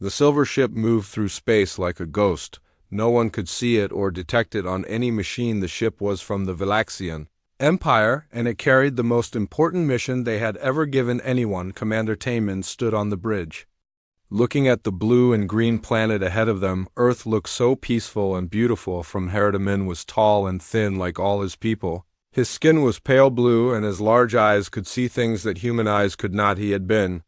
The silver ship moved through space like a ghost. No one could see it or detect it on any machine. The ship was from the Vilaxian Empire, and it carried the most important mission they had ever given anyone. Commander Taemin stood on the bridge, looking at the blue and green planet ahead of them. Earth looked so peaceful and beautiful. From Herdaman was tall and thin like all his people. His skin was pale blue, and his large eyes could see things that human eyes could not. He had been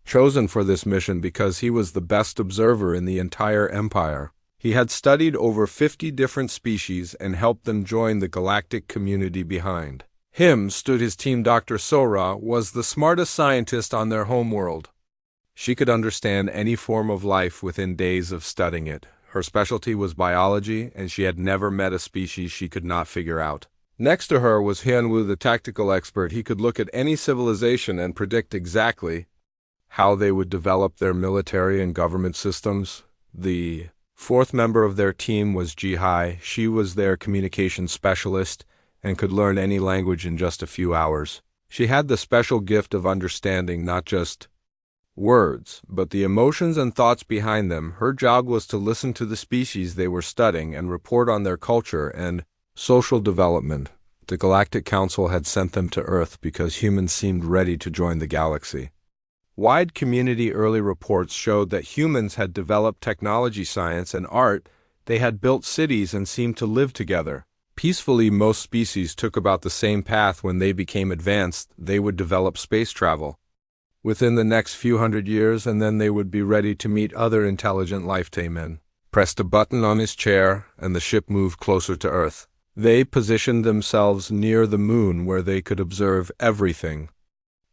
chosen for this mission because he was the best observer in the entire empire. He had studied over 50 different species and helped them join the galactic community. Behind him stood his team. Dr. Sora was the smartest scientist on their homeworld. She could understand any form of life within days of studying it. Her specialty was biology, and she had never met a species she could not figure out. Next to her was Hyunwoo, the tactical expert. He could look at any civilization and predict exactly how they would develop their military and government systems. The fourth member of their team was Ji-hai. She was their communications specialist and could learn any language in just a few hours. She had the special gift of understanding not just words, but the emotions and thoughts behind them. Her job was to listen to the species they were studying and report on their culture and social development. The Galactic Council had sent them to Earth because humans seemed ready to join the galaxy. Wide community early reports showed that humans had developed technology, science, and art. They had built cities and seemed to live together peacefully. Most species took about the same path. When they became advanced, they would develop space travel within the next few hundred years, and then they would be ready to meet other intelligent life. Taemin pressed a button on his chair, and the ship moved closer to Earth. They positioned themselves near the moon where they could observe everything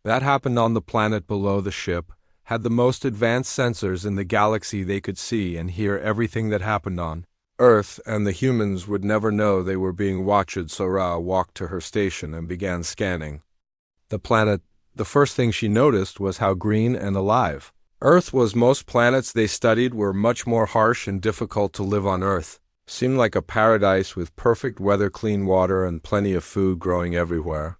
that happened on the planet below. The ship had the most advanced sensors in the galaxy. They could see and hear everything that happened on Earth, and the humans would never know they were being watched. Sora walked to her station and began scanning the planet. The first thing she noticed was how green and alive Earth was. Most planets they studied were much more harsh and difficult to live on. Earth seemed like a paradise with perfect weather, clean water, and plenty of food growing everywhere.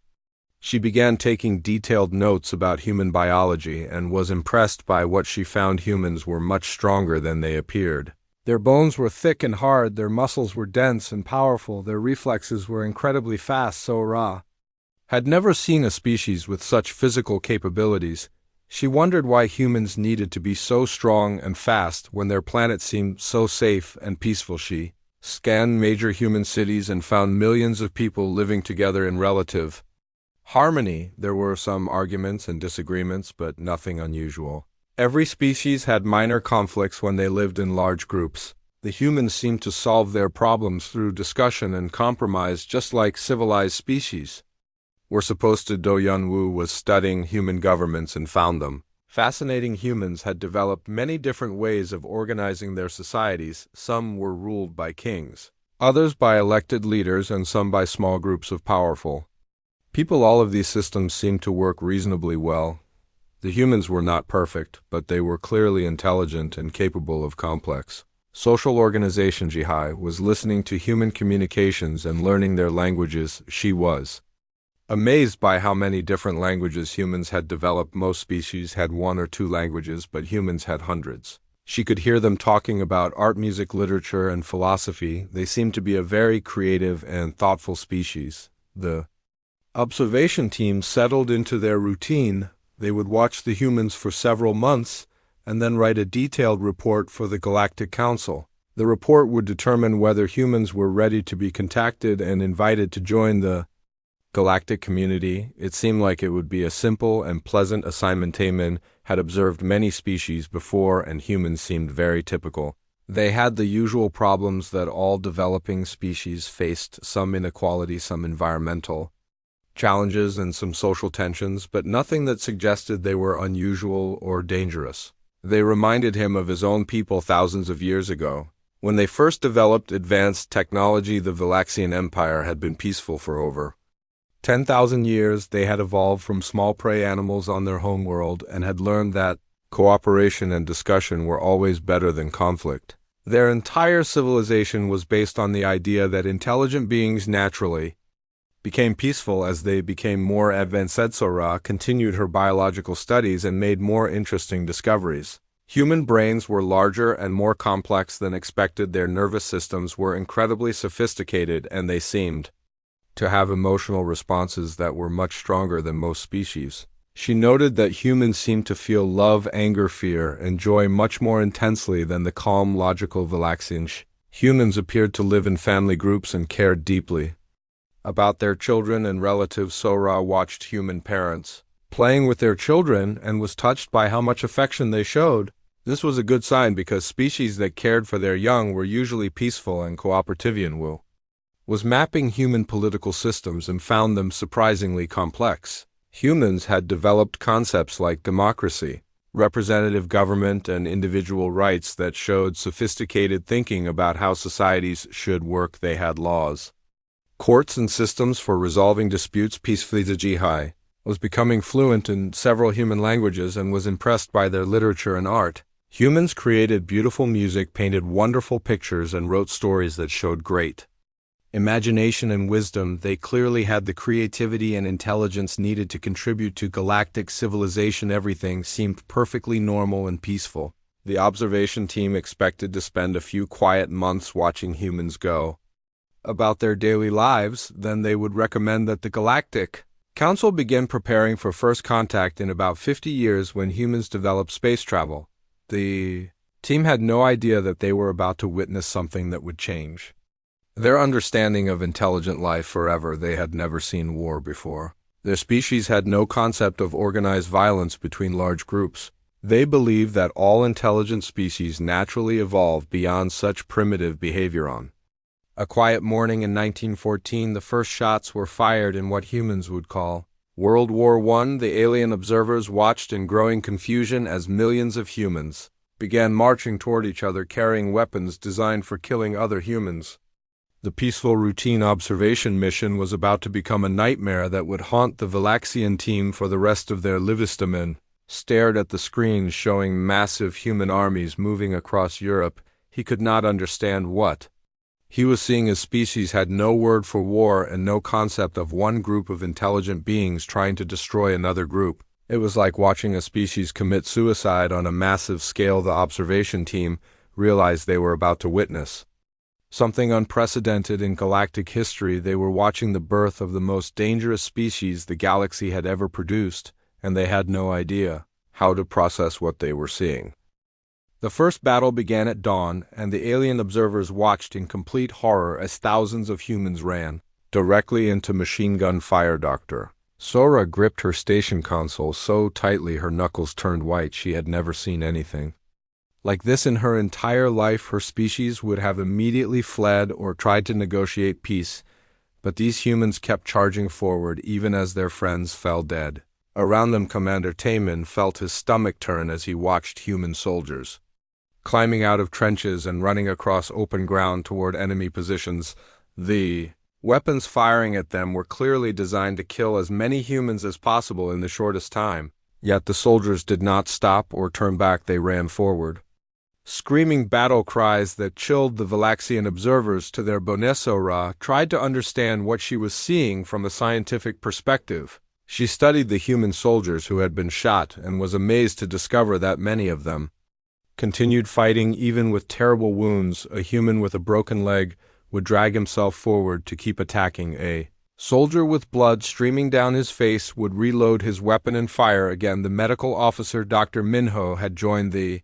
She began taking detailed notes about human biology and was impressed by what she found. Humans were much stronger than they appeared. Their bones were thick and hard, their muscles were dense and powerful, their reflexes were incredibly fast. Sora had never seen a species with such physical capabilities. She wondered why humans needed to be so strong and fast when their planet seemed so safe and peaceful. She scanned major human cities and found millions of people living together in relative harmony. There were some arguments and disagreements, but nothing unusual. Every species had minor conflicts when they lived in large groups. The humans seemed to solve their problems through discussion and compromise, just like civilized species were supposed to. Do Hyunwoo was studying human governments and found them fascinating. Humans had developed many different ways of organizing their societies. Some were ruled by kings, others by elected leaders, and some by small groups of powerful people. All of these systems seemed to work reasonably well. The humans were not perfect, but they were clearly intelligent and capable of complex social organization. Ji-hai was listening to human communications and learning their languages. She was amazed by how many different languages humans had developed. Most species had one or two languages, but humans had hundreds. She could hear them talking about art, music, literature, and philosophy. They seemed to be a very creative and thoughtful species. The observation team settled into their routine. They would watch the humans for several months and then write a detailed report for the Galactic Council. The report would determine whether humans were ready to be contacted and invited to join the galactic community. It seemed like it would be a simple and pleasant assignment. Taemin had observed many species before, and humans seemed very typical. They had the usual problems that all developing species faced: some inequality, some environmental challenges, and some social tensions, but nothing that suggested they were unusual or dangerous. They reminded him of his own people thousands of years ago. When they first developed advanced technology, the Vilaxian Empire had been peaceful for over 10,000 years. They had evolved from small prey animals on their homeworld and had learned that cooperation and discussion were always better than conflict. Their entire civilization was based on the idea that intelligent beings naturally became peaceful as they became more advanced. Sora continued her biological studies and made more interesting discoveries. Human brains were larger and more complex than expected. Their nervous systems were incredibly sophisticated, and they seemed to have emotional responses that were much stronger than most species. She noted that humans seemed to feel love, anger, fear, and joy much more intensely than the calm, logical Valaxians. Humans appeared to live in family groups and cared deeply about their children and relatives. Sora watched human parents playing with their children and was touched by how much affection they showed. This was a good sign because species that cared for their young were usually peaceful and cooperative. Wu was mapping human political systems and found them surprisingly complex. Humans had developed concepts like democracy, representative government, and individual rights that showed sophisticated thinking about how societies should work. They had laws, courts, and systems for resolving disputes peacefully. The HFY was becoming fluent in several human languages and was impressed by their literature and art. Humans created beautiful music, painted wonderful pictures, and wrote stories that showed great imagination and wisdom. They clearly had the creativity and intelligence needed to contribute to galactic civilization. Everything seemed perfectly normal and peaceful. The observation team expected to spend a few quiet months watching humans go about their daily lives. Then they would recommend that the Galactic Council begin preparing for first contact in about 50 years when humans develop space travel. The team had no idea that they were about to witness something that would change their understanding of intelligent life forever. They had never seen war before. Their species had no concept of organized violence between large groups. They believed that all intelligent species naturally evolved beyond such primitive behavior. On a quiet morning in 1914, the first shots were fired in what humans would call World War I. The alien observers watched in growing confusion as millions of humans began marching toward each other carrying weapons designed for killing other humans. The peaceful routine observation mission was about to become a nightmare that would haunt the Valaxian team for the rest of their lives. Stared at the screens showing massive human armies moving across Europe. He could not understand what he was seeing. His species had no word for war and no concept of one group of intelligent beings trying to destroy another group. It was like watching a species commit suicide on a massive scale. The observation team realized they were about to witness something unprecedented in galactic history. They were watching the birth of the most dangerous species the galaxy had ever produced, and they had no idea how to process what they were seeing. The first battle began at dawn, and the alien observers watched in complete horror as thousands of humans ran directly into machine gun fire. Dr. Sora gripped her station console so tightly her knuckles turned white. She had never seen anything like this in her entire life. Her species would have immediately fled or tried to negotiate peace, but these humans kept charging forward even as their friends fell dead around them. Commander Taman felt his stomach turn as he watched human soldiers climbing out of trenches and running across open ground toward enemy positions. The weapons firing at them were clearly designed to kill as many humans as possible in the shortest time. Yet the soldiers did not stop or turn back. They ran forward, screaming battle cries that chilled the Valaxian observers to their bones. Sora tried to understand what she was seeing from a scientific perspective. She studied the human soldiers who had been shot and was amazed to discover that many of them continued fighting even with terrible wounds. A human with a broken leg would drag himself forward to keep attacking. A soldier with blood streaming down his face would reload his weapon and fire again. The medical officer, Dr. Minho, had joined the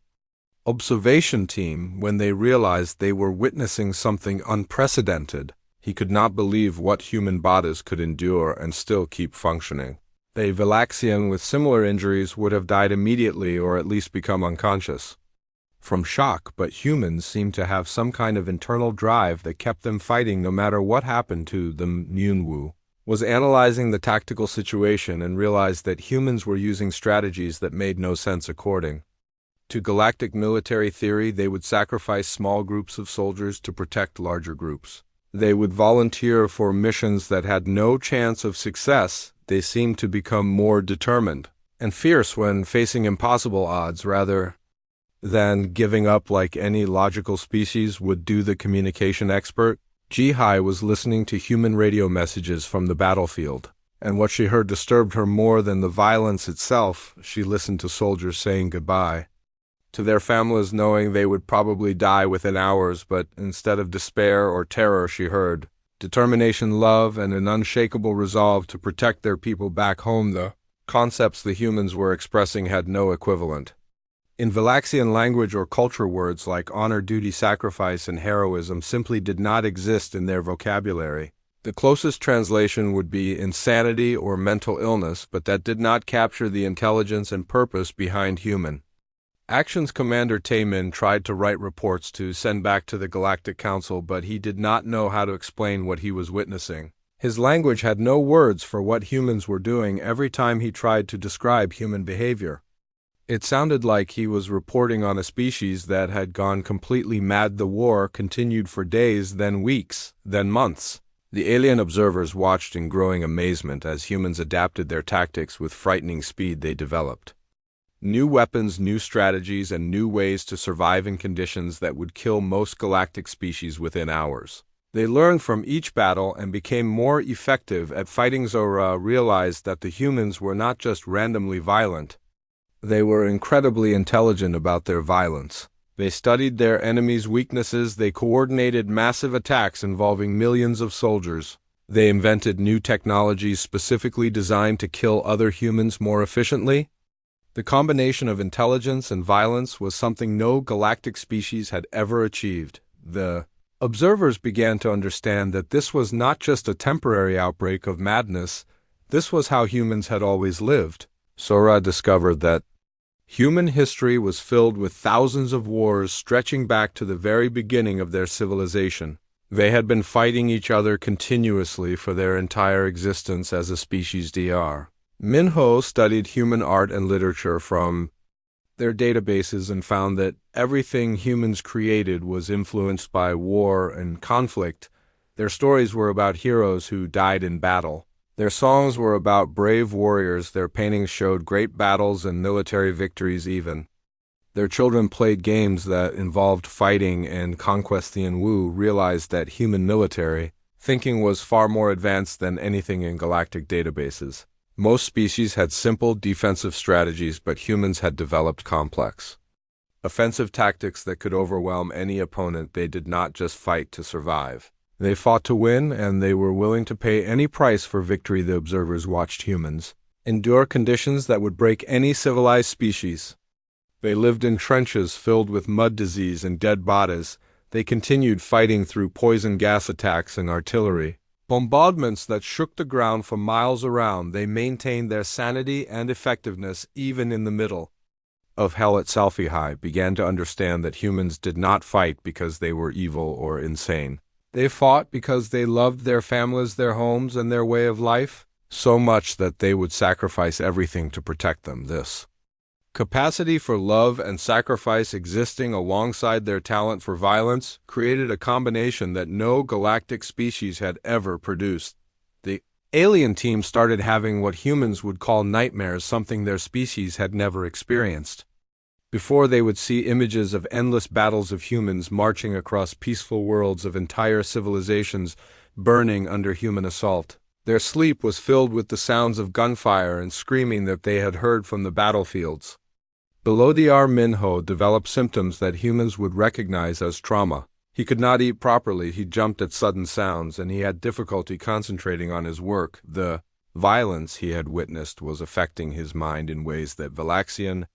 observation team when they realized they were witnessing something unprecedented. He could not believe what human bodies could endure and still keep functioning. A Valaxian with similar injuries would have died immediately or at least become unconscious from shock, but humans seemed to have some kind of internal drive that kept them fighting no matter what happened to them. Yunwu was analyzing the tactical situation and realized that humans were using strategies that made no sense. According to galactic military theory, they would sacrifice small groups of soldiers to protect larger groups. They would volunteer for missions that had no chance of success. They seemed to become more determined and fierce when facing impossible odds rather than giving up like any logical species would do. The communication expert, Jihai, was listening to human radio messages from the battlefield, and what she heard disturbed her more than the violence itself. She listened to soldiers saying goodbye to their families knowing they would probably die within hours, but instead of despair or terror, she heard determination, love, and an unshakable resolve to protect their people back home. The concepts the humans were expressing had no equivalent. In Valaxian language or culture, words like honor, duty, sacrifice, and heroism simply did not exist in their vocabulary. The closest translation would be insanity or mental illness, but that did not capture the intelligence and purpose behind human actions. Commander Taemin tried to write reports to send back to the Galactic Council, but he did not know how to explain what he was witnessing. His language had no words for what humans were doing every time he tried to describe human behavior. It sounded like he was reporting on a species that had gone completely mad. The war continued for days, then weeks, then months. The alien observers watched in growing amazement as humans adapted their tactics with frightening speed. They developed new weapons, new strategies, and new ways to survive in conditions that would kill most galactic species within hours. They learned from each battle and became more effective at fighting. Zora realized that the humans were not just randomly violent. They were incredibly intelligent about their violence. They studied their enemies' weaknesses. They coordinated massive attacks involving millions of soldiers. They invented new technologies specifically designed to kill other humans more efficiently. The combination of intelligence and violence was something no galactic species had ever achieved. The observers began to understand that this was not just a temporary outbreak of madness. This was how humans had always lived. Sora discovered that human history was filled with thousands of wars stretching back to the very beginning of their civilization. They had been fighting each other continuously for their entire existence as a species. Dr. Minho studied human art and literature from their databases and found that everything humans created was influenced by war and conflict. Their stories were about heroes who died in battle. Their songs were about brave warriors. Their paintings showed great battles and military victories even. Their children played games that involved fighting and conquest. The Wu realized that human military thinking was far more advanced than anything in galactic databases. Most species had simple defensive strategies, but humans had developed complex offensive tactics that could overwhelm any opponent. They did not just fight to survive. They fought to win, and they were willing to pay any price for victory. The observers watched humans endure conditions that would break any civilized species. They lived in trenches filled with mud, disease, and dead bodies. They continued fighting through poison gas attacks and artillery bombardments that shook the ground for miles around. They maintained their sanity and effectiveness even in the middle of hell itself. HFY began to understand that humans did not fight because they were evil or insane. They fought because they loved their families, their homes, and their way of life, so much that they would sacrifice everything to protect them. This capacity for love and sacrifice, existing alongside their talent for violence, created a combination that no galactic species had ever produced. The alien team started having what humans would call nightmares, something their species had never experienced. Before, they would see images of endless battles of humans marching across peaceful worlds, of entire civilizations burning under human assault. Their sleep was filled with the sounds of gunfire and screaming that they had heard from the battlefields. Below, Dr. Minho developed symptoms that humans would recognize as trauma. He could not eat properly, he jumped at sudden sounds, and he had difficulty concentrating on his work. The violence he had witnessed was affecting his mind in ways that Valaxian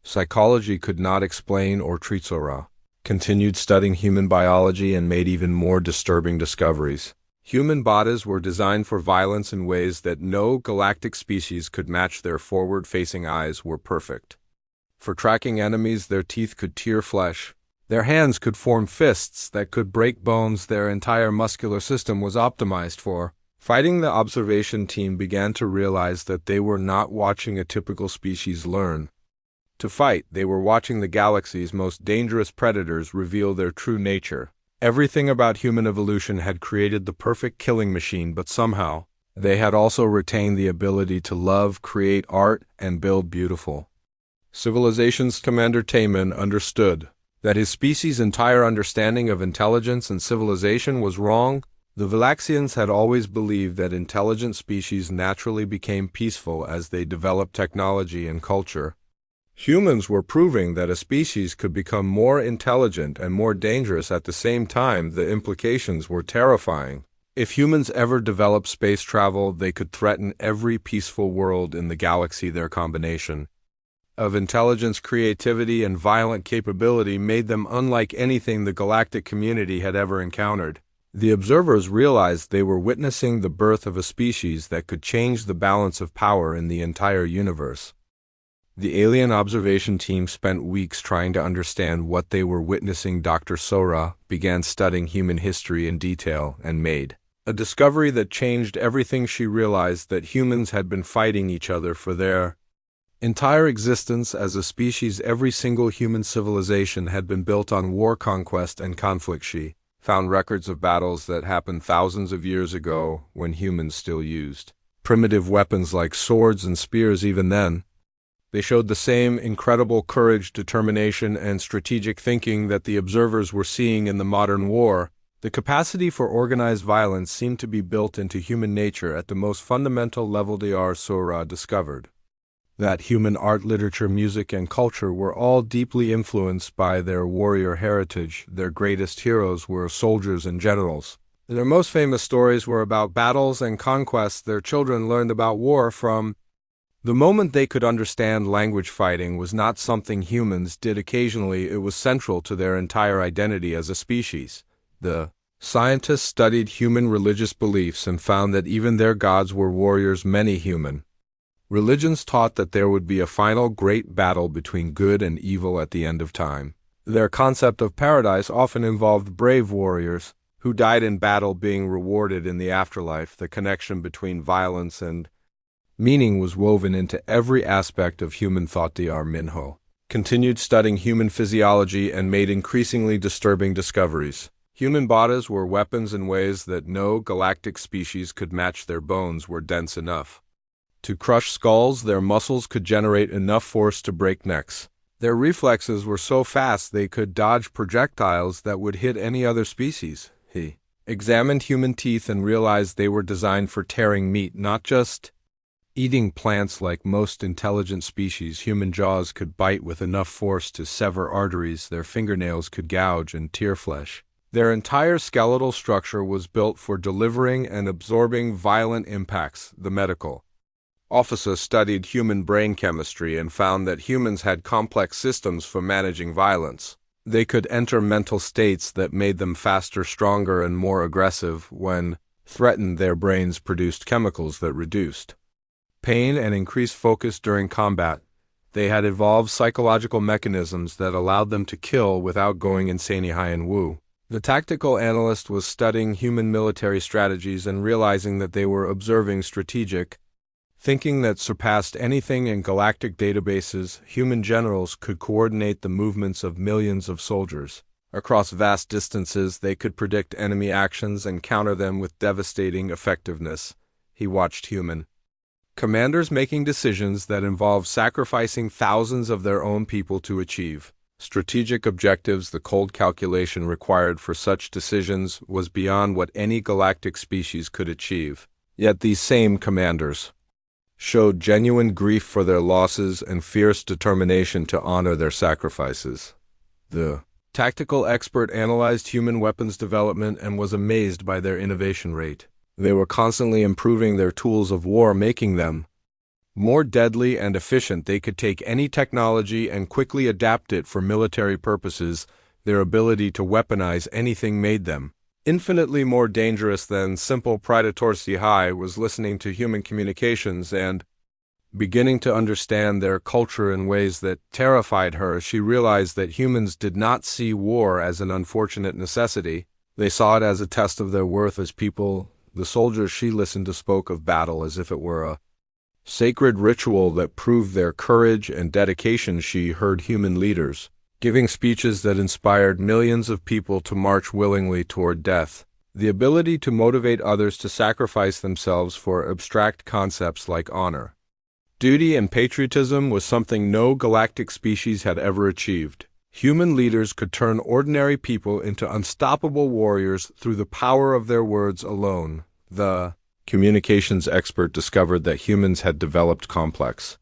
psychology could not explain or treat. Sora continued studying human biology and made even more disturbing discoveries. Human bodies were designed for violence in ways that no galactic species could match. Their forward-facing eyes were perfect for tracking enemies. Their teeth could tear flesh. Their hands could form fists that could break bones. Their entire muscular system was optimized for fighting. The observation team began to realize that they were not watching a typical species learn to fight. They were watching the galaxy's most dangerous predators reveal their true nature. Everything about human evolution had created the perfect killing machine, but somehow they had also retained the ability to love, create art, and build beautiful civilizations. Commander Taemin understood that his species' entire understanding of intelligence and civilization was wrong. The Valaxians had always believed that intelligent species naturally became peaceful as they developed technology and culture. Humans were proving that a species could become more intelligent and more dangerous at the same time. The implications were terrifying. If humans ever developed space travel, they could threaten every peaceful world in the galaxy. Their combination of intelligence, creativity, and violent capability made them unlike anything the galactic community had ever encountered. The observers realized they were witnessing the birth of a species that could change the balance of power in the entire universe. The alien observation team spent weeks trying to understand what they were witnessing. Dr. Sora began studying human history in detail and made a discovery that changed everything. She realized that humans had been fighting each other for their entire existence as a species. Every single human civilization had been built on war, conquest, and conflict. She found records of battles that happened thousands of years ago when humans still used primitive weapons like swords and spears. Even then, they showed the same incredible courage, determination, and strategic thinking that the observers were seeing in the modern war. The capacity for organized violence seemed to be built into human nature at the most fundamental level. Dr. Sora discovered that human art, literature, music, and culture were all deeply influenced by their warrior heritage. Their greatest heroes were soldiers and generals. Their most famous stories were about battles and conquests. Their children learned about war from the moment they could understand language. Fighting was not something humans did occasionally, it was central to their entire identity as a species. The scientists studied human religious beliefs and found that even their gods were warriors. Many human religions taught that there would be a final great battle between good and evil at the end of time. Their concept of paradise often involved brave warriors who died in battle being rewarded in the afterlife. The connection between violence and meaning was woven into every aspect of human thought. Dr. Minho continued studying human physiology and made increasingly disturbing discoveries. Human bodies were weapons in ways that no galactic species could match. Their bones were dense enough to crush skulls. Their muscles could generate enough force to break necks. Their reflexes were so fast they could dodge projectiles that would hit any other species. He examined human teeth and realized they were designed for tearing meat, not just eating plants. Like most intelligent species, human jaws could bite with enough force to sever arteries. Their fingernails could gouge and tear flesh. Their entire skeletal structure was built for delivering and absorbing violent impacts. The medical officer studied human brain chemistry and found that humans had complex systems for managing violence. They could enter mental states that made them faster, stronger, and more aggressive. When threatened, their brains produced chemicals that reduced pain and increased focus during combat. They had evolved psychological mechanisms that allowed them to kill without going insane. Wu, the tactical analyst, was studying human military strategies and realizing that they were observing strategic thinking that surpassed anything in galactic databases. Human generals could coordinate the movements of millions of soldiers across vast distances. They could predict enemy actions and counter them with devastating effectiveness. He watched human commanders making decisions that involved sacrificing thousands of their own people to achieve strategic objectives. The cold calculation required for such decisions was beyond what any galactic species could achieve. Yet these same commanders showed genuine grief for their losses and fierce determination to honor their sacrifices. The tactical expert analyzed human weapons development and was amazed by their innovation rate. They were constantly improving their tools of war, making them more deadly and efficient. They could take any technology and quickly adapt it for military purposes. Their ability to weaponize anything made them infinitely more dangerous than simple predators. High was listening to human communications and beginning to understand their culture in ways that terrified her. She realized that humans did not see war as an unfortunate necessity. They saw it as a test of their worth as people. The soldiers she listened to spoke of battle as if it were a sacred ritual that proved their courage and dedication. She heard human leaders giving speeches that inspired millions of people to march willingly toward death. The ability to motivate others to sacrifice themselves for abstract concepts like honor, duty, and patriotism was something no galactic species had ever achieved. Human leaders could turn ordinary people into unstoppable warriors through the power of their words alone. The communications expert discovered that humans had developed complex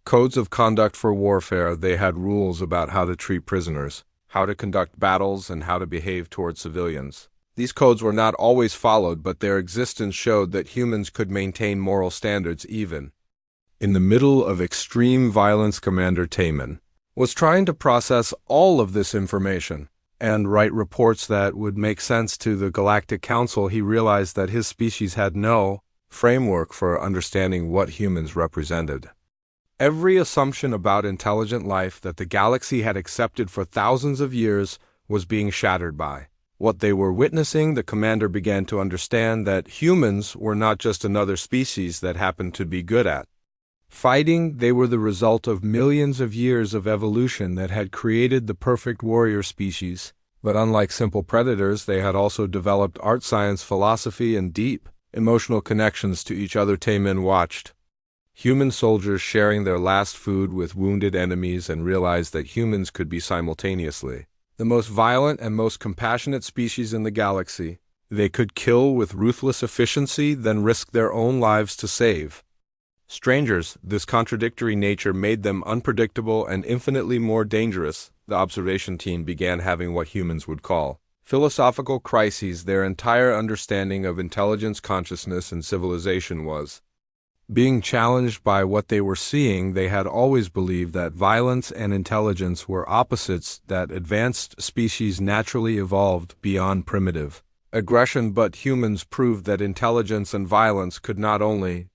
Codes of conduct for warfare. They had rules about how to treat prisoners, how to conduct battles, and how to behave toward civilians. These codes were not always followed, but their existence showed that humans could maintain moral standards even in the middle of extreme violence. Commander Taman was trying to process all of this information and write reports that would make sense to the Galactic Council. He realized that his species had no framework for understanding what humans represented. Every assumption about intelligent life that the galaxy had accepted for thousands of years was being shattered by what they were witnessing. The commander began to understand that humans were not just another species that happened to be good at fighting. They were the result of millions of years of evolution that had created the perfect warrior species. But unlike simple predators, they had also developed art, science, philosophy, and deep emotional connections to each other. Taman watched human soldiers sharing their last food with wounded enemies and realized that humans could be simultaneously the most violent and most compassionate species in the galaxy. They could kill with ruthless efficiency, then risk their own lives to save strangers. This contradictory nature made them unpredictable and infinitely more dangerous. The observation team began having what humans would call philosophical crises. Their entire understanding of intelligence, consciousness, and civilization was being challenged by what they were seeing. They had always believed that violence and intelligence were opposites, that advanced species naturally evolved beyond primitive aggression, but humans proved that intelligence and violence could not only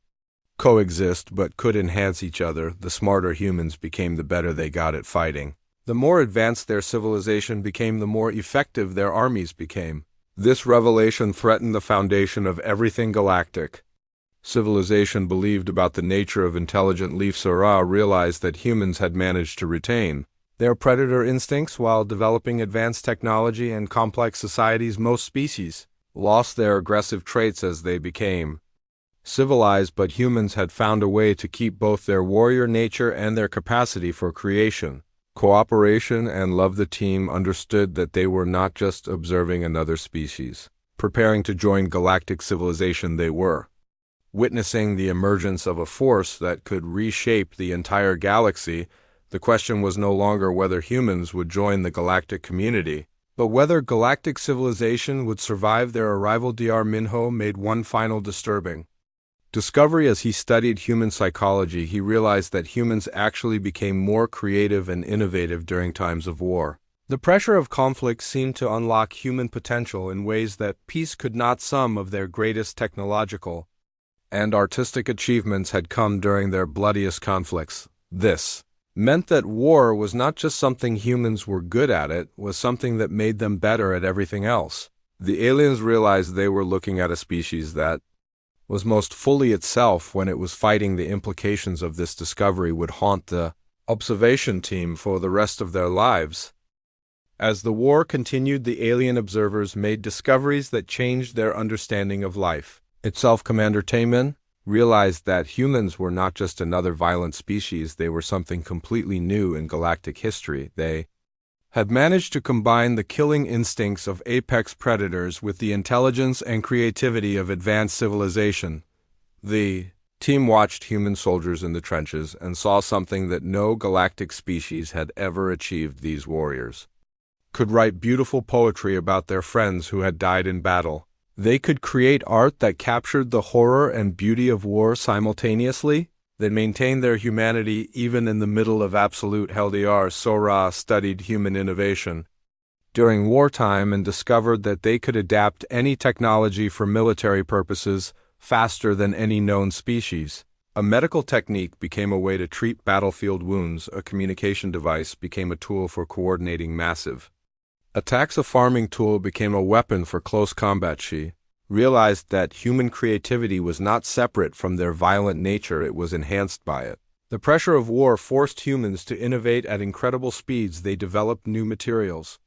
coexist but could enhance each other. The smarter humans became, the better they got at fighting. The more advanced their civilization became, the more effective their armies became. This revelation threatened the foundation of everything galactic civilization believed about the nature of intelligent life. Sora realized that humans had managed to retain their predator instincts while developing advanced technology and complex societies. Most species lost their aggressive traits as they became civilized, but humans had found a way to keep both their warrior nature and their capacity for creation, cooperation, and love. The team understood that they were not just observing another species preparing to join galactic civilization. They were witnessing the emergence of a force that could reshape the entire galaxy. The question was no longer whether humans would join the galactic community, but whether galactic civilization would survive their arrival. Dr. Minho made one final disturbing discovery. As he studied human psychology, he realized that humans actually became more creative and innovative during times of war. The pressure of conflict seemed to unlock human potential in ways that peace could not. Some of their greatest technological and artistic achievements had come during their bloodiest conflicts. This meant that war was not just something humans were good at, it was something that made them better at everything else. The aliens realized they were looking at a species that was most fully itself when it was fighting. The implications of this discovery would haunt the observation team for the rest of their lives. As the war continued, the alien observers made discoveries that changed their understanding of life itself. Commander Taman realized that humans were not just another violent species, they were something completely new in galactic history. They had managed to combine the killing instincts of apex predators with the intelligence and creativity of advanced civilization. The team watched human soldiers in the trenches and saw something that no galactic species had ever achieved. These warriors could write beautiful poetry about their friends who had died in battle. They could create art that captured the horror and beauty of war simultaneously. They maintained their humanity even in the middle of absolute hell. Dr. Sora studied human innovation during wartime and discovered that they could adapt any technology for military purposes faster than any known species. A medical technique became a way to treat battlefield wounds. A communication device became a tool for coordinating massive attacks. A farming tool became a weapon for close combat. She realized that human creativity was not separate from their violent nature, it was enhanced by it. The pressure of war forced humans to innovate at incredible speeds. They developed new materials,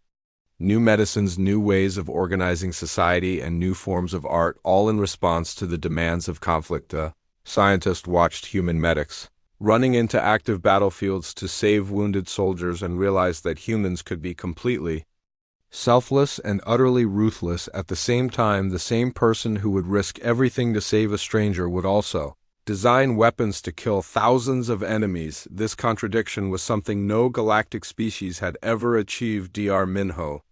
new medicines, new ways of organizing society, and new forms of art, all in response to the demands of conflict. A scientist watched human medics running into active battlefields to save wounded soldiers and realized that humans could be completely selfless and utterly ruthless at the same time. The same person who would risk everything to save a stranger would also design weapons to kill thousands of enemies. This contradiction was something no galactic species had ever achieved. Dr. Minho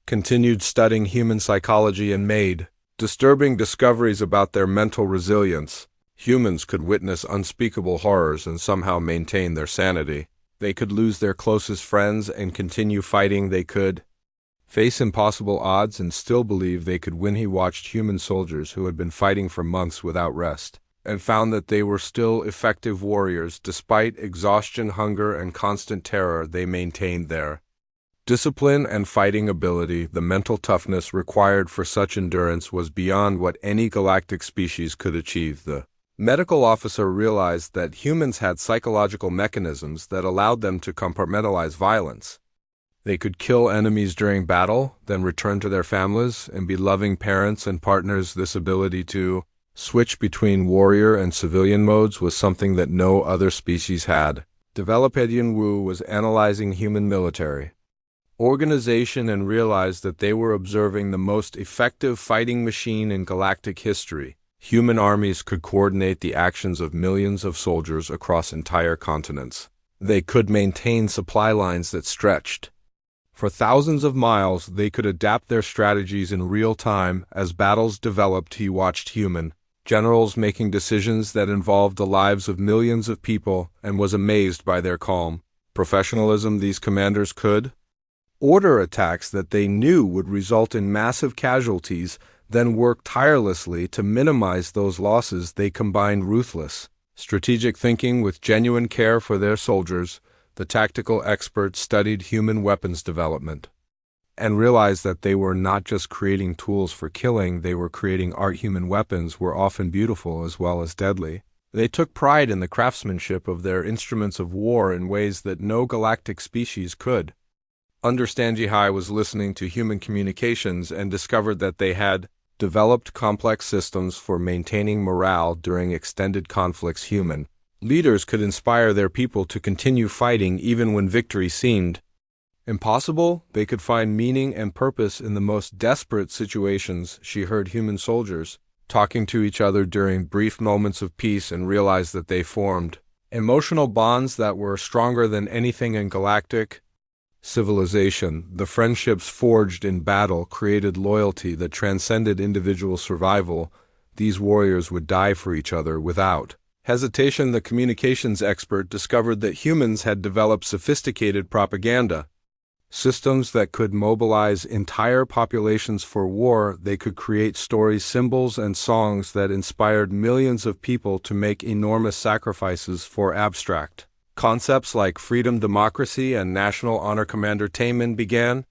continued studying human psychology and made disturbing discoveries about their mental resilience. Humans could witness unspeakable horrors and somehow maintain their sanity. They could lose their closest friends and continue fighting. They could face impossible odds and still believe they could win. He watched human soldiers who had been fighting for months without rest, and found that they were still effective warriors. Despite exhaustion, hunger, and constant terror, they maintained their discipline and fighting ability. The mental toughness required for such endurance was beyond what any galactic species could achieve. The medical officer realized that humans had psychological mechanisms that allowed them to compartmentalize violence. They could kill enemies during battle, then return to their families and be loving parents and partners. This ability to switch between warrior and civilian modes was something that no other species had. Developedian Wu was analyzing human military organization and realized that they were observing the most effective fighting machine in galactic history. Human armies could coordinate the actions of millions of soldiers across entire continents. They could maintain supply lines that stretched for thousands of miles. They could adapt their strategies in real time. As battles developed, he watched human generals making decisions that involved the lives of millions of people and was amazed by their calm professionalism. These commanders could order attacks that they knew would result in massive casualties, then work tirelessly to minimize those losses. They combined ruthless strategic thinking with genuine care for their soldiers. The tactical experts studied human weapons development and realized that they were not just creating tools for killing, they were creating art. Human weapons were often beautiful as well as deadly. They took pride in the craftsmanship of their instruments of war in ways that no galactic species could understand. Jihai was listening to human communications and discovered that they had developed complex systems for maintaining morale during extended conflicts. Human leaders could inspire their people to continue fighting even when victory seemed impossible. They could find meaning and purpose in the most desperate situations. She heard human soldiers talking to each other during brief moments of peace and realized that they formed emotional bonds that were stronger than anything in galactic civilization. The friendships forged in battle created loyalty that transcended individual survival. These warriors would die for each other without hesitation. The communications expert discovered that humans had developed sophisticated propaganda systems that could mobilize entire populations for war. They could create stories, symbols, and songs that inspired millions of people to make enormous sacrifices for abstract concepts like freedom, democracy, and national honor. Commander Taman began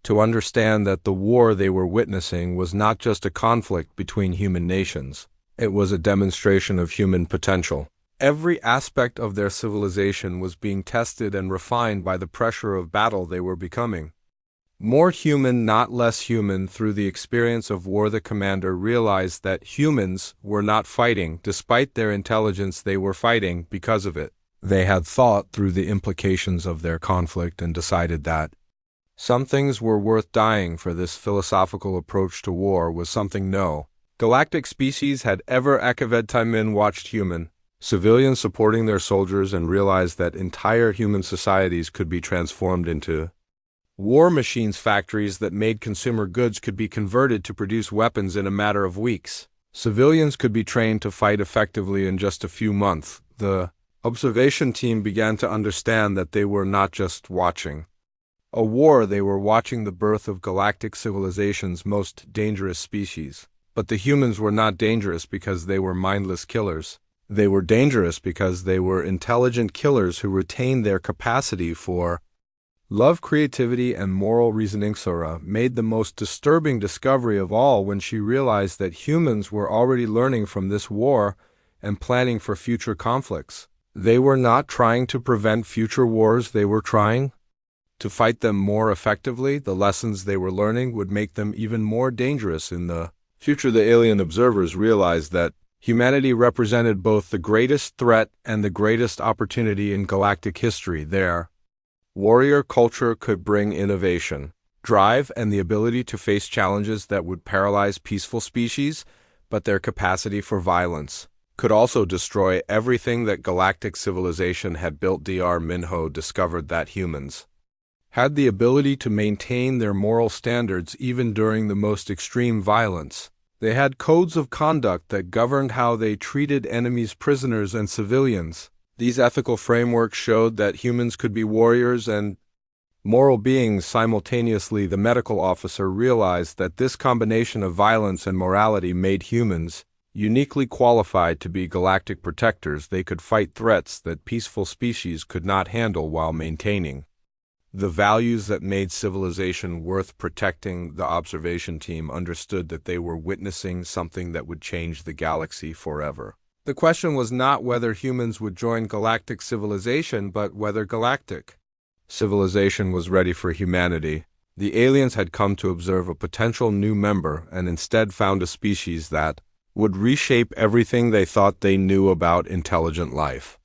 to understand that the war they were witnessing was not just a conflict between human nations. It was a demonstration of human potential. Every aspect of their civilization was being tested and refined by the pressure of battle. They were becoming more human, not less human, through the experience of war. The commander realized that humans were not fighting despite their intelligence. They were fighting because of it. They had thought through the implications of their conflict and decided that some things were worth dying for. This philosophical approach to war was something no galactic species had ever. Akaved Taimin watched human civilians supporting their soldiers and realized that entire human societies could be transformed into war machines. Factories that made consumer goods could be converted to produce weapons in a matter of weeks. Civilians could be trained to fight effectively in just a few months. The observation team began to understand that they were not just watching a war, they were watching the birth of galactic civilization's most dangerous species. But the humans were not dangerous because they were mindless killers. They were dangerous because they were intelligent killers who retained their capacity for love, creativity, and moral reasoning. Sora made the most disturbing discovery of all when she realized that humans were already learning from this war and planning for future conflicts. They were not trying to prevent future wars, they were trying to fight them more effectively. The lessons they were learning would make them even more dangerous in the future. The alien observers realized that humanity represented both the greatest threat and the greatest opportunity in galactic history. Their warrior culture could bring innovation, drive, and the ability to face challenges that would paralyze peaceful species, but their capacity for violence could also destroy everything that galactic civilization had built. Dr. Minho discovered that humans had the ability to maintain their moral standards even during the most extreme violence. They had codes of conduct that governed how they treated enemies, prisoners, and civilians. These ethical frameworks showed that humans could be warriors and moral beings simultaneously. The medical officer realized that this combination of violence and morality made humans uniquely qualified to be galactic protectors. They could fight threats that peaceful species could not handle while maintaining the values that made civilization worth protecting. The observation team understood that they were witnessing something that would change the galaxy forever. The question was not whether humans would join galactic civilization, but whether galactic civilization was ready for humanity. The aliens had come to observe a potential new member and instead found a species that would reshape everything they thought they knew about intelligent life.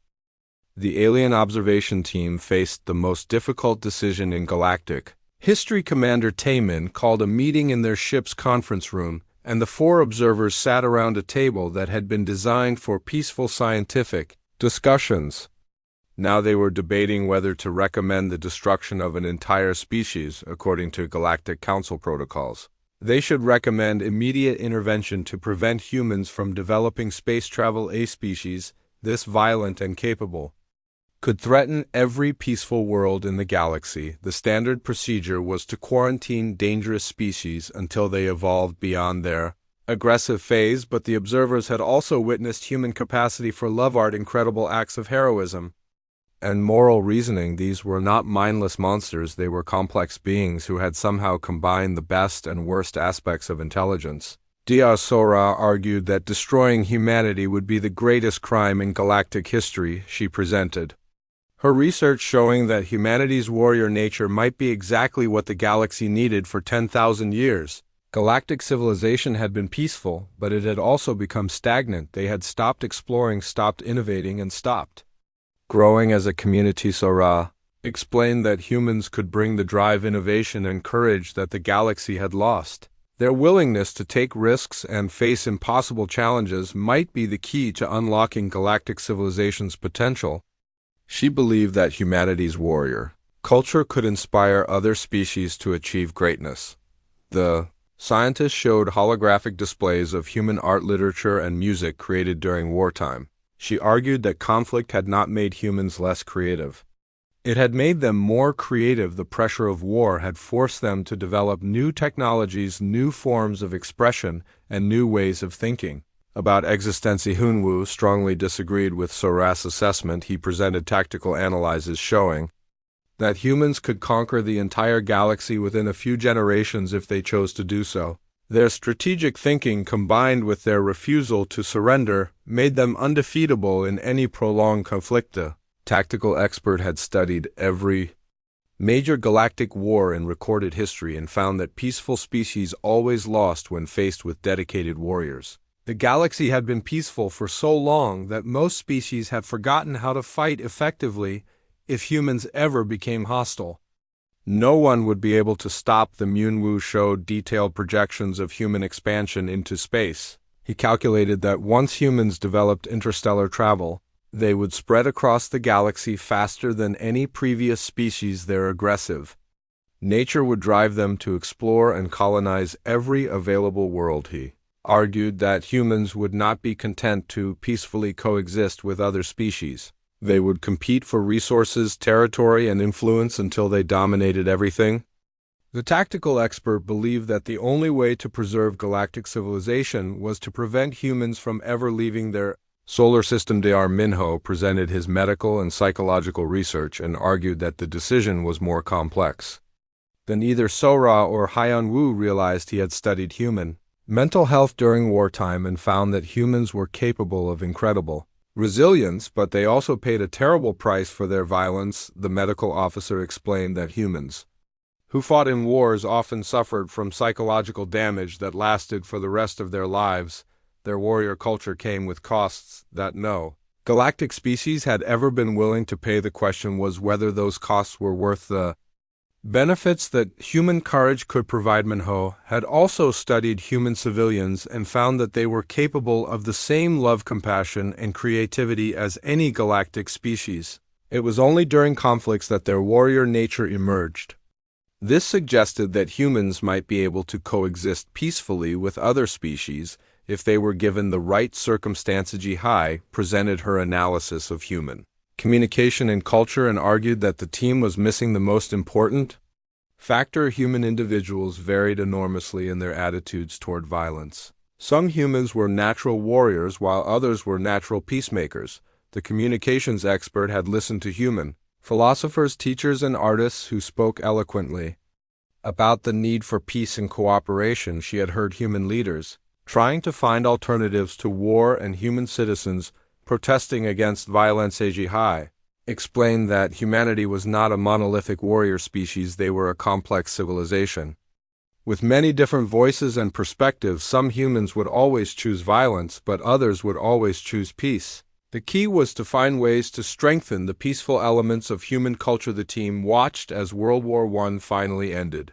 The alien observation team faced the most difficult decision in galactic history. Commander Taemin called a meeting in their ship's conference room, and the 4 observers sat around a table that had been designed for peaceful scientific discussions. Now they were debating whether to recommend the destruction of an entire species according to Galactic Council protocols. They should recommend immediate intervention to prevent humans from developing space travel. A species this violent and capable could threaten every peaceful world in the galaxy. The standard procedure was to quarantine dangerous species until they evolved beyond their aggressive phase, but the observers had also witnessed human capacity for love, art, incredible acts of heroism, and moral reasoning. These were not mindless monsters, they were complex beings who had somehow combined the best and worst aspects of intelligence. Dr. Sora argued that destroying humanity would be the greatest crime in galactic history. She presented her research showing that humanity's warrior nature might be exactly what the galaxy needed for 10,000 years. Galactic civilization had been peaceful, but it had also become stagnant. They had stopped exploring, stopped innovating, and stopped growing as a community. Sora explained that humans could bring the drive, innovation, and courage that the galaxy had lost. Their willingness to take risks and face impossible challenges might be the key to unlocking galactic civilization's potential. She believed that humanity's warrior culture could inspire other species to achieve greatness. The scientists showed holographic displays of human art, literature, and music created during wartime. She argued that conflict had not made humans less creative. It had made them more creative. The pressure of war had forced them to develop new technologies, new forms of expression, and new ways of thinking. About existency, Hunwoo strongly disagreed with Sora's assessment. He presented tactical analyses showing that humans could conquer the entire galaxy within a few generations if they chose to do so. Their strategic thinking, combined with their refusal to surrender, made them undefeatable in any prolonged conflict. The tactical expert had studied every major galactic war in recorded history and found that peaceful species always lost when faced with dedicated warriors. The galaxy had been peaceful for so long that most species had forgotten how to fight effectively if humans ever became hostile. No one would be able to stop them. Yunwoo showed detailed projections of human expansion into space. He calculated that once humans developed interstellar travel, they would spread across the galaxy faster than any previous species. Their aggressive nature would drive them to explore and colonize every available world. He argued that humans would not be content to peacefully coexist with other species. They would compete for resources, territory, and influence until they dominated everything. The tactical expert believed that the only way to preserve galactic civilization was to prevent humans from ever leaving their solar system. Dr. Minho presented his medical and psychological research and argued that the decision was more complex than either Sora or Hyunwoo realized. He had studied human mental health during wartime and found that humans were capable of incredible resilience, but they also paid a terrible price for their violence. The medical officer explained that humans who fought in wars often suffered from psychological damage that lasted for the rest of their lives. Their warrior culture came with costs that no galactic species had ever been willing to pay. The question was whether those costs were worth the Benefits that human courage could provide. Minho had also studied human civilians and found that they were capable of the same love, compassion, and creativity as any galactic species. It was only during conflicts that their warrior nature emerged. This suggested that humans might be able to coexist peacefully with other species if they were given the right circumstances. HFY presented her analysis of human communication and culture and argued that the team was missing the most important factor. Human individuals varied enormously in their attitudes toward violence. Some humans were natural warriors while others were natural peacemakers. The communications expert had listened to human philosophers, teachers, and artists who spoke eloquently about the need for peace and cooperation. She had heard human leaders trying to find alternatives to war and human citizens protesting against violence. HFY explained that humanity was not a monolithic warrior species, they were a complex civilization. With many different voices and perspectives, some humans would always choose violence, but others would always choose peace. The key was to find ways to strengthen the peaceful elements of human culture. The team watched as World War I finally ended.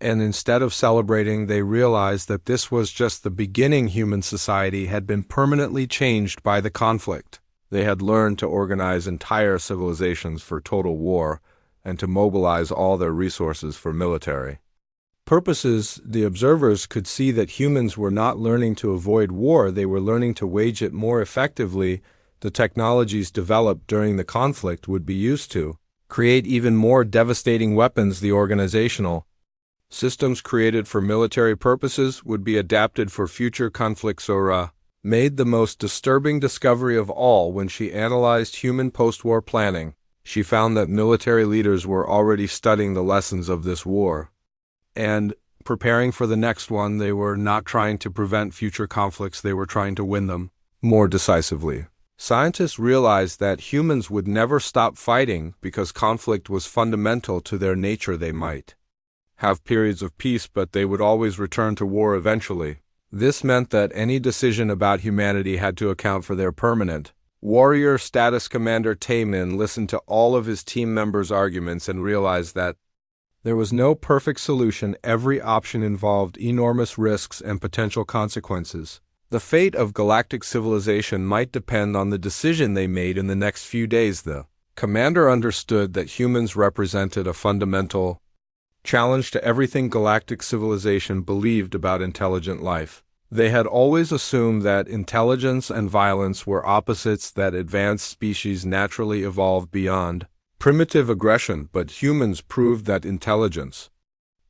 And instead of celebrating, they realized that this was just the beginning. Human society had been permanently changed by the conflict. They had learned to organize entire civilizations for total war and to mobilize all their resources for military purposes. The observers could see that humans were not learning to avoid war, they were learning to wage it more effectively. The technologies developed during the conflict would be used to create even more devastating weapons. The organizational systems created for military purposes would be adapted for future conflicts. Sora made the most disturbing discovery of all when she analyzed human post-war planning. She found that military leaders were already studying the lessons of this war and preparing for the next one. They were not trying to prevent future conflicts, they were trying to win them more decisively. Scientists realized that humans would never stop fighting because conflict was fundamental to their nature. They might have periods of peace, but they would always return to war eventually. This meant that any decision about humanity had to account for their permanent warrior status. Commander Taemin listened to all of his team members' arguments and realized that there was no perfect solution. Every option involved enormous risks and potential consequences. The fate of galactic civilization might depend on the decision they made in the next few days. The commander understood that humans represented a fundamental challenge to everything galactic civilization believed about intelligent life. They had always assumed that intelligence and violence were opposites, that advanced species naturally evolved beyond primitive aggression, but humans proved that intelligence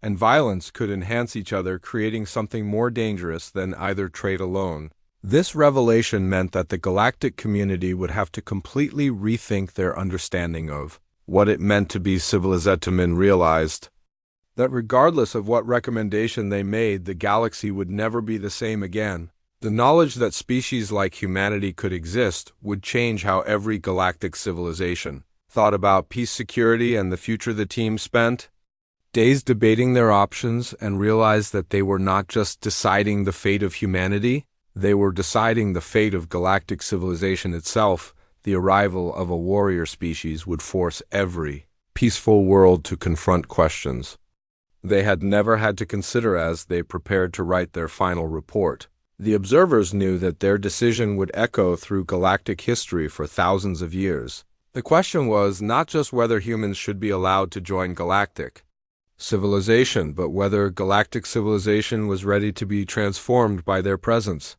and violence could enhance each other, creating something more dangerous than either trait alone. This revelation meant that the galactic community would have to completely rethink their understanding of what it meant to be civilized. Men realized that regardless of what recommendation they made, the galaxy would never be the same again. The knowledge that species like humanity could exist would change how every galactic civilization thought about peace, security, and the future. The team spent days debating their options and realized that they were not just deciding the fate of humanity, they were deciding the fate of galactic civilization itself. The arrival of a warrior species would force every peaceful world to confront questions they had never had to consider as they prepared to write their final report. The observers knew that their decision would echo through galactic history for thousands of years. The question was not just whether humans should be allowed to join galactic civilization, but whether galactic civilization was ready to be transformed by their presence.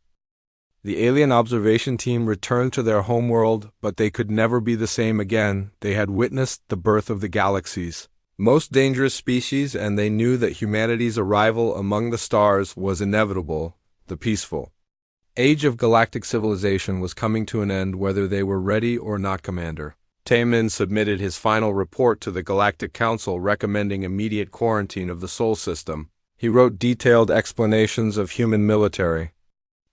The alien observation team returned to their homeworld, but they could never be the same again. They had witnessed the birth of the galaxy's most dangerous species, and they knew that humanity's arrival among the stars was inevitable. The peaceful age of galactic civilization was coming to an end, whether they were ready or not. Commander Taemin submitted his final report to the Galactic Council recommending immediate quarantine of the Sol system. He wrote detailed explanations of human military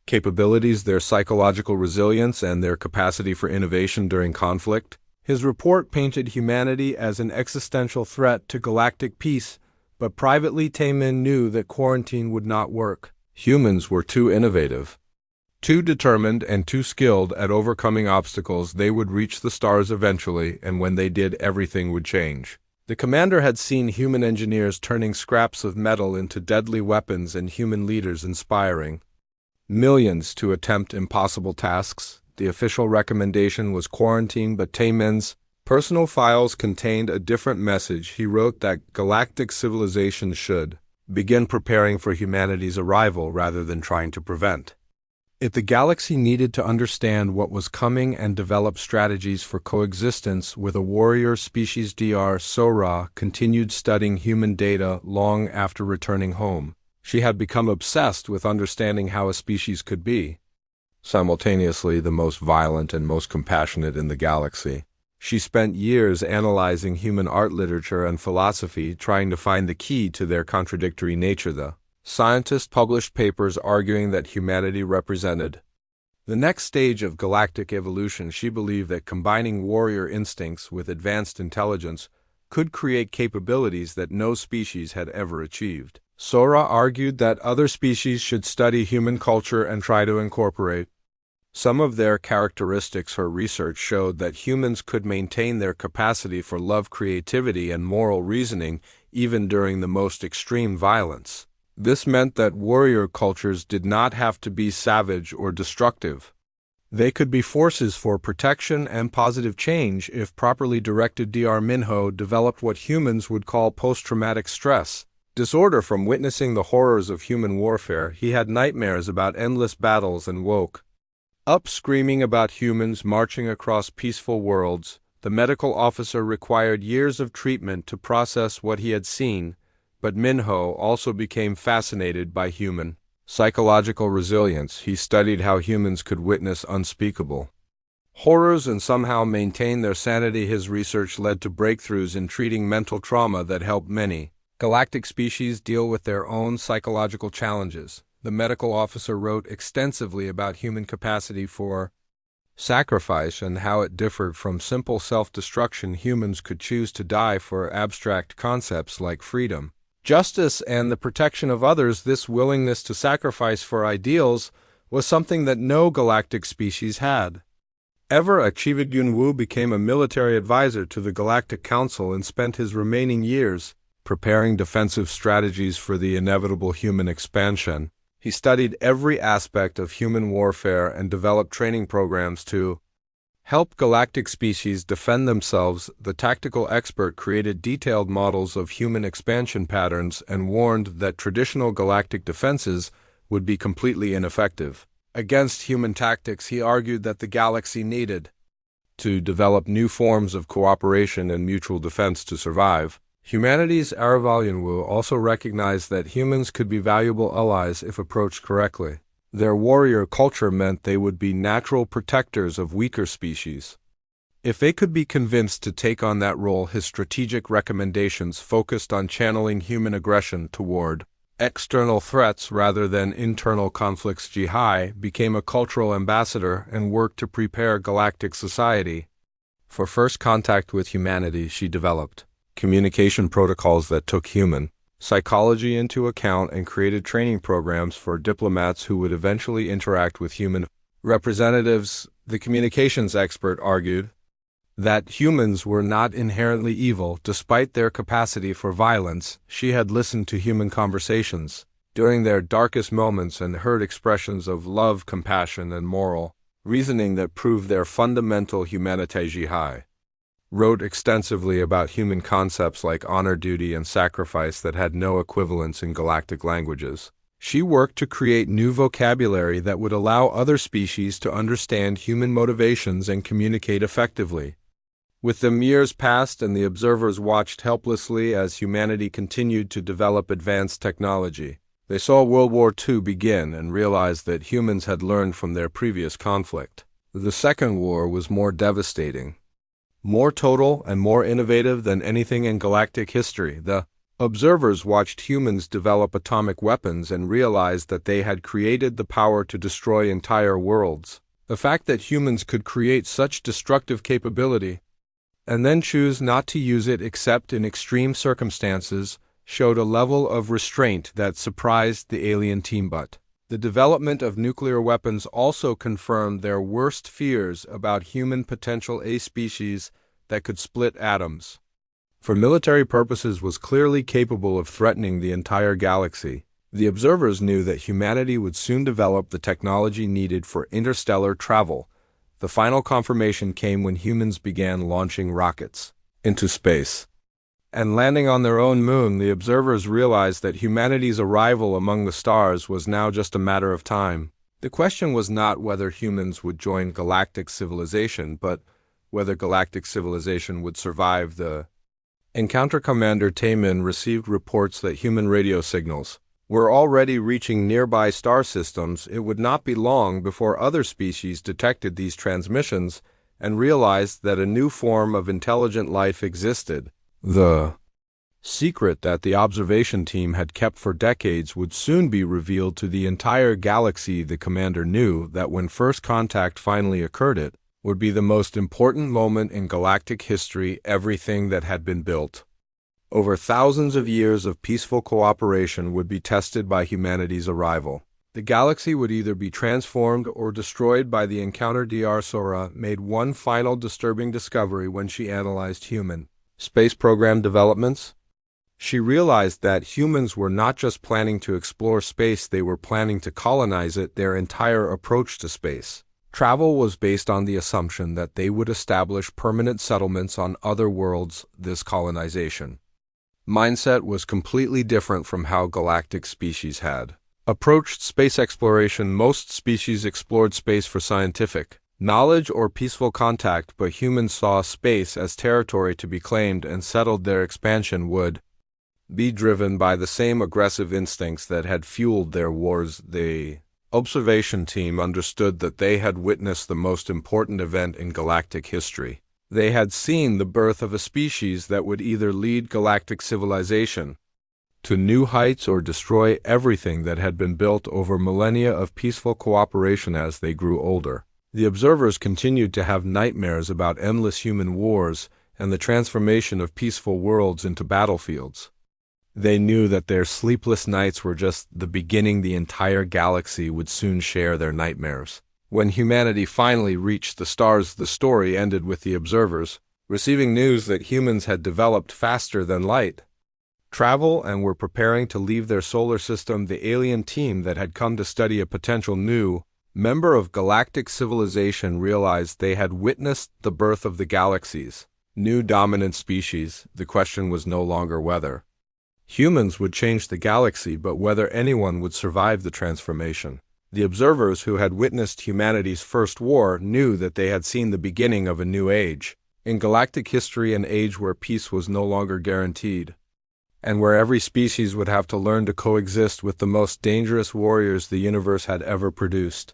capabilities, their psychological resilience, and their capacity for innovation during conflict. His report painted humanity as an existential threat to galactic peace, but privately Taemin knew that quarantine would not work. Humans were too innovative, too determined, and too skilled at overcoming obstacles. They would reach the stars eventually, and when they did, everything would change. The commander had seen human engineers turning scraps of metal into deadly weapons and human leaders inspiring millions to attempt impossible tasks. The official recommendation was quarantine, but Tayman's personal files contained a different message. He wrote that galactic civilization should begin preparing for humanity's arrival rather than trying to prevent it. The galaxy needed to understand what was coming and develop strategies for coexistence with a warrior species. Dr. Sora continued studying human data long after returning home. She had become obsessed with understanding how a species could be simultaneously the most violent and most compassionate in the galaxy. She spent years analyzing human art, literature, and philosophy, trying to find the key to their contradictory nature. The scientist published papers arguing that humanity represented the next stage of galactic evolution. She believed that combining warrior instincts with advanced intelligence could create capabilities that no species had ever achieved. Sora argued that other species should study human culture and try to incorporate some of their characteristics. Her research showed that humans could maintain their capacity for love, creativity, and moral reasoning even during the most extreme violence. This meant that warrior cultures did not have to be savage or destructive. They could be forces for protection and positive change if properly directed. Dr. Minho developed what humans would call post-traumatic stress disorder from witnessing the horrors of human warfare. He had nightmares about endless battles and woke up screaming about humans marching across peaceful worlds. The medical officer required years of treatment to process what he had seen, but Minho also became fascinated by human psychological resilience. He studied how humans could witness unspeakable horrors and somehow maintain their sanity. His research led to breakthroughs in treating mental trauma that helped many galactic species deal with their own psychological challenges. The medical officer wrote extensively about human capacity for sacrifice and how it differed from simple self-destruction. Humans could choose to die for abstract concepts like freedom, justice, and the protection of others. This willingness to sacrifice for ideals was something that no galactic species had ever achieved. Yunwu became a military advisor to the Galactic Council and spent his remaining years preparing defensive strategies for the inevitable human expansion. He studied every aspect of human warfare and developed training programs to help galactic species defend themselves. The tactical expert created detailed models of human expansion patterns and warned that traditional galactic defenses would be completely ineffective against human tactics. He argued that the galaxy needed to develop new forms of cooperation and mutual defense to survive. Humanity's Aravalyanwu also recognized that humans could be valuable allies if approached correctly. Their warrior culture meant they would be natural protectors of weaker species if they could be convinced to take on that role. His strategic recommendations focused on channeling human aggression toward external threats rather than internal conflicts. Jihai became a cultural ambassador and worked to prepare galactic society for first contact with humanity. She developed communication protocols that took human psychology into account and created training programs for diplomats who would eventually interact with human representatives. The communications expert argued that humans were not inherently evil despite their capacity for violence. She had listened to human conversations during their darkest moments and heard expressions of love, compassion, and moral reasoning that proved their fundamental humanity. Jihai wrote extensively about human concepts like honor, duty, and sacrifice that had no equivalents in galactic languages. She worked to create new vocabulary that would allow other species to understand human motivations and communicate effectively. With them, years passed and the observers watched helplessly as humanity continued to develop advanced technology. They saw World War II begin and realized that humans had learned from their previous conflict. The Second War was more devastating, more total, and more innovative than anything in galactic history. The observers watched humans develop atomic weapons and realized that they had created the power to destroy entire worlds. The fact that humans could create such destructive capability and then choose not to use it except in extreme circumstances showed a level of restraint that surprised the alien team. But the development of nuclear weapons also confirmed their worst fears about human potential, a species that could split atoms for military purposes was clearly capable of threatening the entire galaxy. The observers knew that humanity would soon develop the technology needed for interstellar travel. The final confirmation came when humans began launching rockets into space and landing on their own moon. The observers realized that humanity's arrival among the stars was now just a matter of time. The question was not whether humans would join galactic civilization, but whether galactic civilization would survive. The encounter commander Taemin received reports that human radio signals were already reaching nearby star systems. It would not be long before other species detected these transmissions and realized that a new form of intelligent life existed. The secret that the observation team had kept for decades would soon be revealed to the entire galaxy. The commander knew that when first contact finally occurred, it would be the most important moment in galactic history. Everything that had been built over thousands of years of peaceful cooperation would be tested by humanity's arrival. The galaxy would either be transformed or destroyed by the encounter. Dr. Sora made one final disturbing discovery when she analyzed human space program developments. She realized that humans were not just planning to explore space, they were planning to colonize it. Their entire approach to space travel was based on the assumption that they would establish permanent settlements on other worlds. This colonization mindset was completely different from how galactic species had approached space exploration. Most species explored space for scientific knowledge or peaceful contact, but humans saw space as territory to be claimed and settled. Their expansion would be driven by the same aggressive instincts that had fueled their wars. The observation team understood that they had witnessed the most important event in galactic history. They had seen the birth of a species that would either lead galactic civilization to new heights or destroy everything that had been built over millennia of peaceful cooperation. As they grew older, the observers continued to have nightmares about endless human wars and the transformation of peaceful worlds into battlefields. They knew that their sleepless nights were just the beginning. The entire galaxy would soon share their nightmares. When humanity finally reached the stars, the story ended with the observers receiving news that humans had developed faster than light travel and were preparing to leave their solar system. The alien team that had come to study a potential new member of galactic civilization realized they had witnessed the birth of the galaxy's new dominant species. The question was no longer whether humans would change the galaxy, but whether anyone would survive the transformation. The observers who had witnessed humanity's first war knew that they had seen the beginning of a new age in galactic history, an age where peace was no longer guaranteed, and where every species would have to learn to coexist with the most dangerous warriors the universe had ever produced.